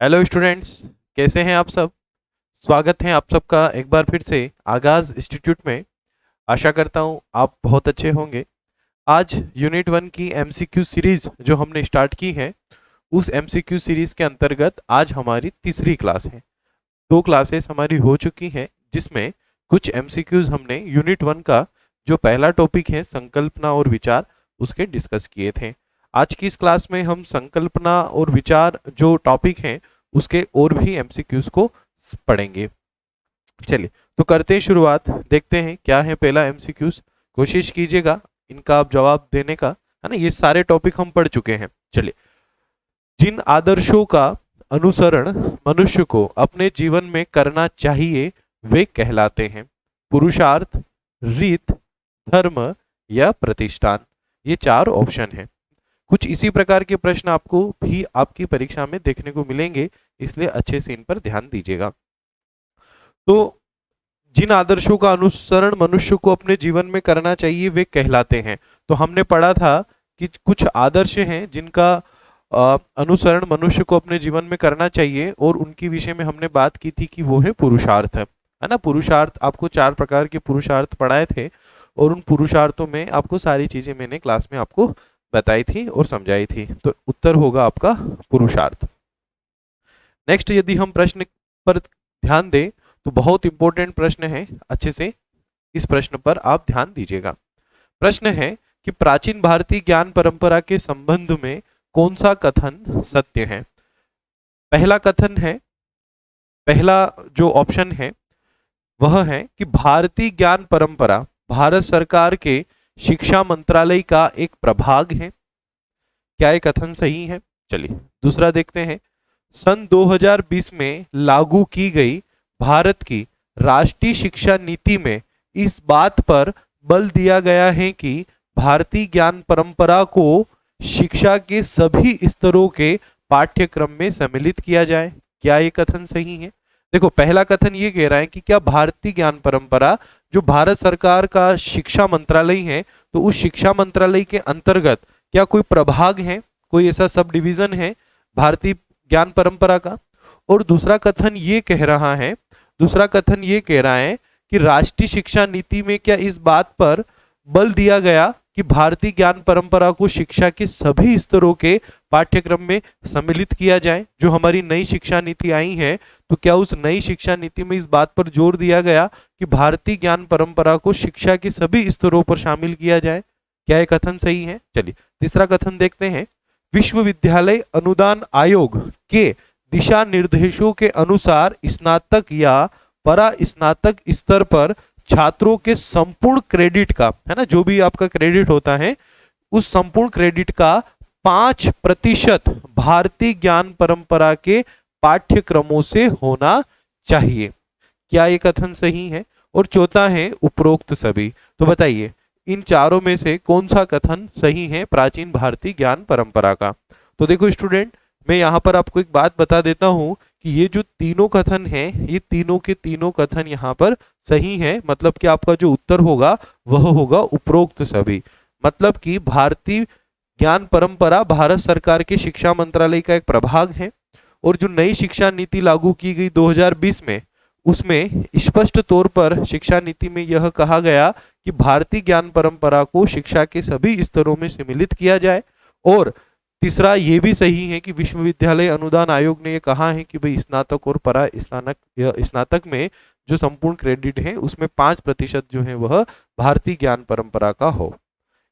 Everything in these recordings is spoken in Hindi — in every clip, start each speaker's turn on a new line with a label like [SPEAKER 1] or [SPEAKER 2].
[SPEAKER 1] हेलो स्टूडेंट्स, कैसे हैं आप सब। स्वागत है आप सबका एक बार फिर से आगाज इंस्टीट्यूट में। आशा करता हूं आप बहुत अच्छे होंगे। आज यूनिट 1 की एमसीक्यू सीरीज जो हमने स्टार्ट की है, उस एमसीक्यू सीरीज के अंतर्गत आज हमारी तीसरी क्लास है। दो क्लासेस हमारी हो चुकी हैं, जिसमें कुछ एमसीक्यूज हमने यूनिट 1 का जो पहला टॉपिक है संकल्पना और विचार, उसके डिस्कस किए थे। आज की इस क्लास में हम संकल्पना और विचार जो टॉपिक हैं उसके और भी एमसीक्यूज को पढ़ेंगे। चलिए तो करते हैं शुरुआत। देखते हैं क्या है पहला एमसीक्यूज। कोशिश कीजिएगा इनका आप जवाब देने का, है ना। ये सारे टॉपिक हम पढ़ चुके हैं। चलिए, जिन आदर्शों का अनुसरण मनुष्य को अपने जीवन में करना चाहिए वे कहलाते हैं पुरुषार्थ, रीत, धर्म या प्रतिष्ठान। ये चार ऑप्शन हैं। कुछ इसी प्रकार के प्रश्न आपको भी आपकी परीक्षा में देखने को मिलेंगे, इसलिए अच्छे से इन पर ध्यान दीजिएगा। तो जिन आदर्शों का अनुसरण मनुष्य को अपने जीवन में करना चाहिए वे कहलाते हैं। तो हमने पढ़ा था कि कुछ आदर्श हैं जिनका अनुसरण मनुष्य को अपने जीवन में करना चाहिए, और उनकी विषय में हमने बात की थी कि वो है पुरुषार्थ, है ना। पुरुषार्थ, आपको चार प्रकार के पुरुषार्थ पढ़ाए थे, और उन पुरुषार्थों में आपको सारी चीजें मैंने क्लास में आपको बताई थी और समझाई थी। तो उत्तर होगा आपका पुरुषार्थ। नेक्स्ट, यदि हम प्रश्न पर ध्यान दें तो बहुत इंपॉर्टेंट प्रश्न है, अच्छे से इस प्रश्न पर आप ध्यान दीजिएगा। प्रश्न है कि प्राचीन भारतीय ज्ञान परंपरा के संबंध में कौन सा कथन सत्य है। पहला कथन है, पहला जो ऑप्शन है वह है कि भारतीय ज्ञान परंपरा भारत सरकार के शिक्षा मंत्रालय का एक प्रभाग है। क्या ये कथन सही है? चलिए दूसरा देखते हैं। सन 2020 में लागू की गई भारत की राष्ट्रीय शिक्षा नीति में इस बात पर बल दिया गया है कि भारतीय ज्ञान परंपरा को शिक्षा के सभी स्तरों के पाठ्यक्रम में सम्मिलित किया जाए। क्या ये कथन सही है? देखो, पहला कथन ये कह रहा है कि क्या भारतीय ज्ञान परंपरा जो भारत सरकार का शिक्षा मंत्रालय है, तो उस शिक्षा मंत्रालय के अंतर्गत क्या कोई प्रभाग है, कोई ऐसा सब डिवीजन है भारतीय ज्ञान परंपरा का। और दूसरा कथन ये कह रहा है, दूसरा कथन ये कह रहा है कि राष्ट्रीय शिक्षा नीति में क्या इस बात पर बल दिया गया कि भारतीय ज्ञान परंपरा को शिक्षा के सभी स्तरों के पाठ्यक्रम में सम्मिलित किया जाए। जो हमारी नई शिक्षा नीति आई है, तो क्या उस नई शिक्षा नीति में इस बात पर जोर दिया गया कि भारतीय ज्ञान परंपरा को शिक्षा के सभी स्तरों पर शामिल किया जाए? क्या यह कथन सही है? चलिए तीसरा कथन देखते हैं। विश्वविद्यालय अनुदान आयोग के दिशा निर्देशों के अनुसार स्नातक या परा स्नातक स्तर पर छात्रों के संपूर्ण क्रेडिट का, है ना, जो भी आपका क्रेडिट होता है, उस संपूर्ण क्रेडिट का 5% भारतीय ज्ञान परंपरा के पाठ्यक्रमों से होना चाहिए। क्या ये कथन सही है? और चौथा है उपरोक्त सभी। तो बताइए इन चारों में से कौन सा कथन सही है प्राचीन भारतीय ज्ञान परंपरा का। तो देखो स्टूडेंट, मैं यहाँ पर आपको एक बात बता देता हूँ कि ये जो तीनों कथन हैं, ये तीनों के तीनों कथन यहाँ पर सही है। मतलब कि आपका जो उत्तर होगा वह होगा उपरोक्त सभी। मतलब कि भारतीय ज्ञान परंपरा भारत सरकार के शिक्षा मंत्रालय का एक प्रभाग है, और जो नई शिक्षा नीति लागू की गई 2020 में, उसमें स्पष्ट तौर पर शिक्षा नीति में यह कहा गया कि भारतीय ज्ञान परंपरा को शिक्षा के सभी स्तरों में सम्मिलित किया जाए। और तीसरा ये भी सही है कि विश्वविद्यालय अनुदान आयोग ने ये कहा है कि भाई स्नातक और परा स्नातक में जो संपूर्ण क्रेडिट है उसमें 5% जो है वह भारतीय ज्ञान परंपरा का हो।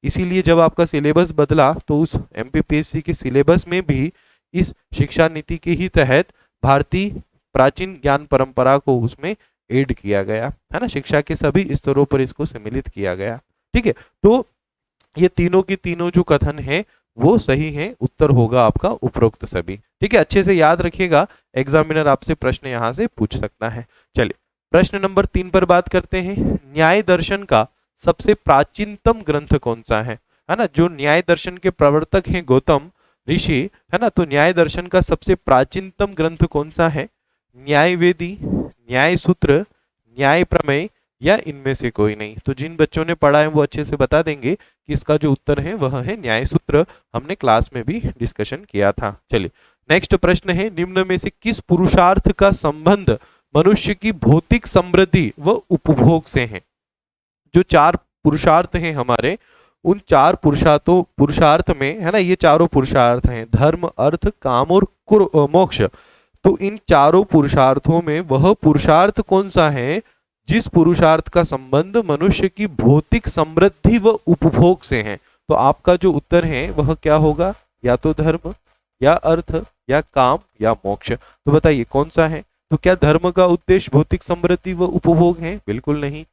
[SPEAKER 1] इसीलिए जब आपका सिलेबस बदला तो उस एमपीपीएससी के सिलेबस में भी इस शिक्षा नीति के ही तहत भारतीय प्राचीन ज्ञान परंपरा को उसमें ऐड किया गया, है ना। शिक्षा के सभी स्तरों पर इसको सम्मिलित किया गया। ठीक है, तो ये तीनों की तीनों जो कथन है वो सही है। उत्तर होगा आपका उपरोक्त सभी। ठीक है, अच्छे से याद रखिएगा, एग्जामिनर आपसे प्रश्न यहां से पूछ सकता है। चलिए प्रश्न नंबर 3 पर बात करते हैं। न्याय दर्शन का सबसे प्राचीनतम ग्रंथ कौन सा है ना। जो न्याय दर्शन के प्रवर्तक हैं गौतम ऋषि, है ना, तो न्याय दर्शन का सबसे प्राचीनतम ग्रंथ कौन सा है? न्याय वेदी, न्याय सूत्र, न्याय प्रमेय या इनमें से कोई नहीं? तो जिन बच्चों ने पढ़ा है वो अच्छे से बता देंगे कि इसका जो उत्तर है वह है न्याय सूत्र। हमने क्लास में भी डिस्कशन किया था। चलिए नेक्स्ट प्रश्न है, निम्न में से किस पुरुषार्थ का संबंध मनुष्य की भौतिक समृद्धि व उपभोग से है? जो चार पुरुषार्थ हैं हमारे, उन चार पुरुषार्थ में है ना, ये चारों पुरुषार्थ हैं धर्म अर्थ काम और मोक्ष। तो इन चारों पुरुषार्थों में वह पुरुषार्थ कौन सा है जिस पुरुषार्थ का संबंध मनुष्य की भौतिक समृद्धि व उपभोग से है? तो आपका जो उत्तर है वह क्या होगा? या तो धर्म या अर्थ या काम या मोक्ष। तो बताइए कौन सा है? तो क्या धर्म का उद्देश्य भौतिक समृद्धि व उपभोग है? बिल्कुल नहीं।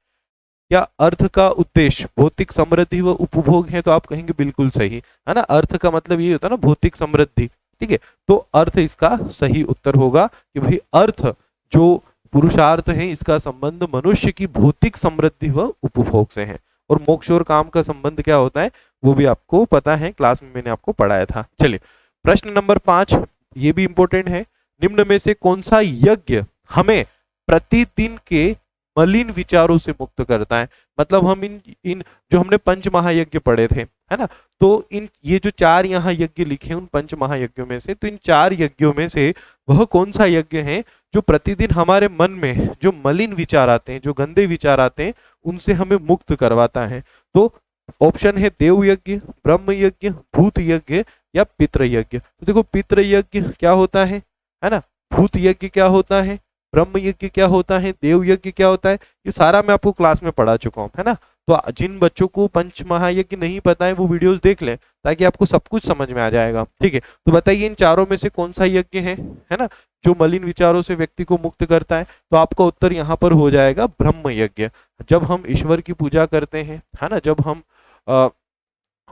[SPEAKER 1] क्या अर्थ का उद्देश्य भौतिक समृद्धि व उपभोग है? तो आप कहेंगे बिल्कुल सही, है ना। अर्थ का मतलब ये होता है ना भौतिक समृद्धि, ठीक है। तो अर्थ इसका सही उत्तर होगा कि भाई अर्थ जो पुरुषार्थ है इसका संबंध मनुष्य की भौतिक समृद्धि व उपभोग से है। और मोक्ष और काम का संबंध क्या होता है वो भी आपको पता है, क्लास में मैंने आपको पढ़ाया था। चलिए प्रश्न नंबर 5, ये भी इंपॉर्टेंट है। निम्न में से कौन सा यज्ञ हमें प्रतिदिन के मलिन विचारों से मुक्त करता है? मतलब हम इन जो हमने पंच महायज्ञ पढ़े थे, है ना, तो इन ये जो चार यहाँ यज्ञ लिखे उन पंच महायज्ञों में से, तो इन चार यज्ञों में से वह कौन सा यज्ञ है जो प्रतिदिन हमारे मन में जो मलिन विचार आते हैं, जो गंदे विचार आते हैं, उनसे हमें मुक्त करवाता है? तो ऑप्शन है देव यज्ञ, ब्रह्म यज्ञ, भूत यज्ञ या पितृ यज्ञ। तो देखो पितृ यज्ञ क्या होता है ना, भूत यज्ञ क्या होता है, ब्रह्म यज्ञ क्या होता है, देव यज्ञ क्या होता है, ये सारा मैं आपको क्लास में पढ़ा चुका हूँ, है ना। तो जिन बच्चों को पंच महायज्ञ नहीं पता है वो वीडियोस देख लें ताकि आपको सब कुछ समझ में आ जाएगा, ठीक है। तो बताइए इन चारों में से कौन सा यज्ञ है ना, जो मलिन विचारों से व्यक्ति को मुक्त करता है? तो आपका उत्तर यहाँ पर हो जाएगा ब्रह्म यज्ञ। जब हम ईश्वर की पूजा करते हैं, है ना, जब हम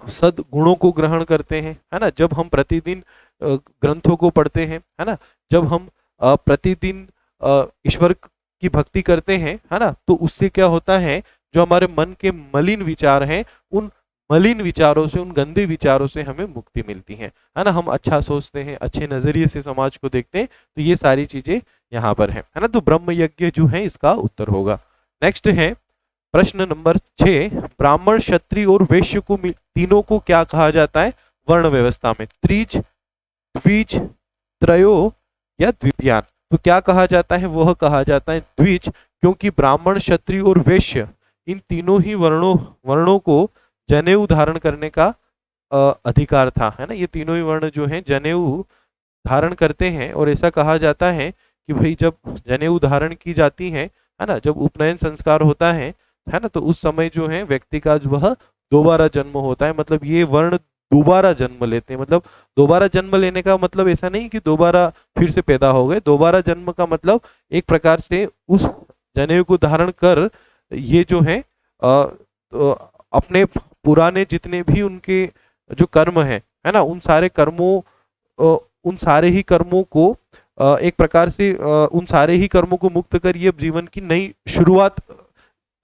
[SPEAKER 1] सद्गुणों को ग्रहण करते हैं, है ना, जब हम प्रतिदिन ग्रंथों को पढ़ते हैं, है ना, जब हम प्रतिदिन ईश्वर की भक्ति करते हैं, है ना, तो उससे क्या होता है, जो हमारे मन के मलिन विचार हैं उन मलिन विचारों से, उन गंदे विचारों से हमें मुक्ति मिलती है ना। हम अच्छा सोचते हैं, अच्छे नजरिए से समाज को देखते हैं, तो ये सारी चीजें यहाँ पर है ना। तो ब्रह्म यज्ञ जो है इसका उत्तर होगा। नेक्स्ट है प्रश्न नंबर 6, ब्राह्मण क्षत्रिय और वैश्य को तीनों को क्या कहा जाता है वर्ण व्यवस्था में? त्रिज, द्विज, त्रयो या द्विपयान। तो क्या कहा जाता है? वह कहा जाता है द्विज, क्योंकि ब्राह्मण क्षत्रिय और वैश्य इन तीनों ही वर्णों को जनेऊ धारण करने का अधिकार था, है ना। ये तीनों ही वर्ण जो हैं जनेऊ धारण करते हैं, और ऐसा कहा जाता है कि भाई जब जनेऊ धारण की जाती है ना, जब उपनयन संस्कार होता है ना, तो उस समय जो है व्यक्ति का वह दोबारा जन्म होता है। मतलब ये वर्ण दोबारा जन्म लेते हैं। मतलब दोबारा जन्म लेने का मतलब ऐसा नहीं कि दोबारा फिर से पैदा हो गए। दोबारा जन्म का मतलब एक प्रकार से उस जनेऊ को धारण कर ये जो है तो अपने पुराने जितने भी उनके जो कर्म है ना, उन सारे ही कर्मों को एक प्रकार से उन सारे ही कर्मों को मुक्त कर ये जीवन की नई शुरुआत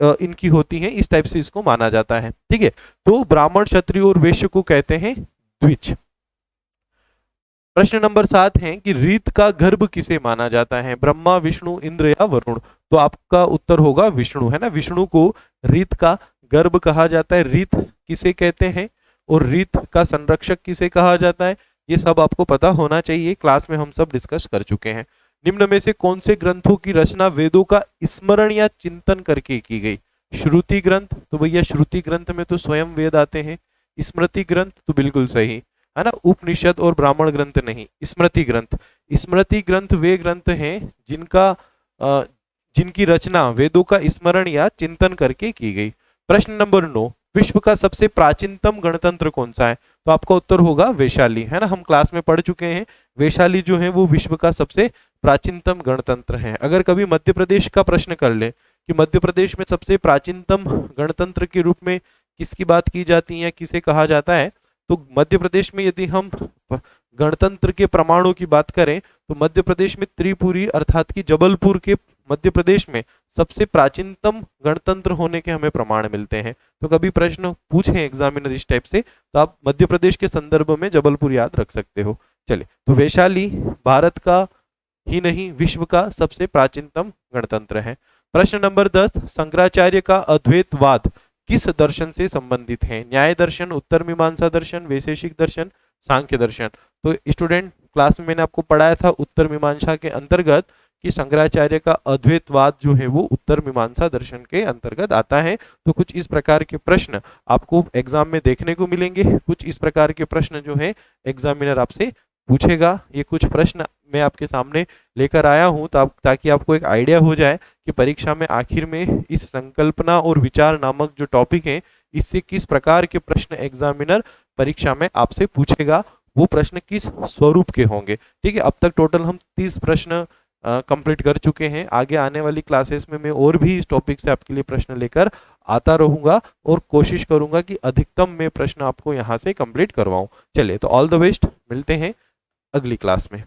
[SPEAKER 1] इनकी होती है। इस टाइप से इसको माना जाता है, ठीक है। तो ब्राह्मण क्षत्रिय और वैश्य को कहते हैं द्विज। प्रश्न नंबर 7 है कि रीत का गर्भ किसे माना जाता है? ब्रह्मा, विष्णु, इंद्र या वरुण। तो आपका उत्तर होगा विष्णु, है ना। विष्णु को रीत का गर्भ कहा जाता है। रीत किसे कहते हैं और रीत का संरक्षक किसे कहा जाता है, ये सब आपको पता होना चाहिए। क्लास में हम सब डिस्कस कर चुके हैं। निम्न में से कौन से ग्रंथों की रचना वेदों का स्मरण या चिंतन करके की गई? श्रुति ग्रंथ, तो भैया श्रुति ग्रंथ में तो स्वयं वेद आते हैं। स्मृति ग्रंथ, तो बिल्कुल सही, है ना। उपनिषद और ब्राह्मण ग्रंथ नहीं, स्मृति ग्रंथ। स्मृति ग्रंथ वे ग्रंथ हैं जिनकी रचना वेदों का स्मरण या चिंतन करके की गई। प्रश्न नंबर 9, विश्व का सबसे प्राचीनतम गणतंत्र कौन सा है? तो आपका उत्तर होगा वैशाली, है ना। हम क्लास में पढ़ चुके हैं, वैशाली जो है वो विश्व का सबसे प्राचीनतम गणतंत्र है। अगर कभी मध्य प्रदेश का प्रश्न कर ले कि मध्य प्रदेश में सबसे प्राचीनतम गणतंत्र के रूप में किसकी बात की जाती है, किसे कहा जाता है, तो मध्य प्रदेश में यदि हम गणतंत्र के प्रमाणों की बात करें तो मध्य प्रदेश में त्रिपुरी अर्थात कि जबलपुर के मध्य प्रदेश में सबसे प्राचीनतम गणतंत्र होने के हमें प्रमाण मिलते हैं। तो कभी प्रश्न पूछे एग्जामिनर इस टाइप से तो आप मध्य प्रदेश के संदर्भ में जबलपुर याद रख सकते हो। चलिए, तो वैशाली भारत का ही नहीं विश्व का सबसे प्राचीनतम गणतंत्र है। प्रश्न नंबर 10, शंकराचार्य का अद्वैतवाद किस दर्शन से संबंधित है? न्याय दर्शन, उत्तर मीमांसा दर्शन, वैशेषिक दर्शन, सांख्य दर्शन। तो स्टूडेंट, क्लास में मैंने आपको पढ़ाया था उत्तर मीमांसा के अंतर्गत कि शंकराचार्य का अद्वैतवाद जो है वो उत्तर मीमांसा दर्शन के अंतर्गत आता है। तो कुछ इस प्रकार के प्रश्न आपको एग्जाम में देखने को मिलेंगे, कुछ इस प्रकार के प्रश्न जो है एग्जामिनर आपसे पूछेगा। ये कुछ प्रश्न मैं आपके सामने लेकर आया हूं ताकि आपको एक आइडिया हो जाए कि परीक्षा में आखिर में इस संकल्पना और विचार नामक जो टॉपिक है इससे किस प्रकार के प्रश्न एग्जामिनर परीक्षा में आपसे पूछेगा, वो प्रश्न किस स्वरूप के होंगे। ठीक है, अब तक टोटल हम 30 प्रश्न कंप्लीट कर चुके हैं। आगे आने वाली क्लासेस में मैं और भी इस टॉपिक से आपके लिए प्रश्न लेकर आता रहूंगा और कोशिश करूंगा कि अधिकतम मैं प्रश्न आपको यहाँ से कंप्लीट करवाऊं। चलिए, तो ऑल द बेस्ट, मिलते हैं अगली क्लास में।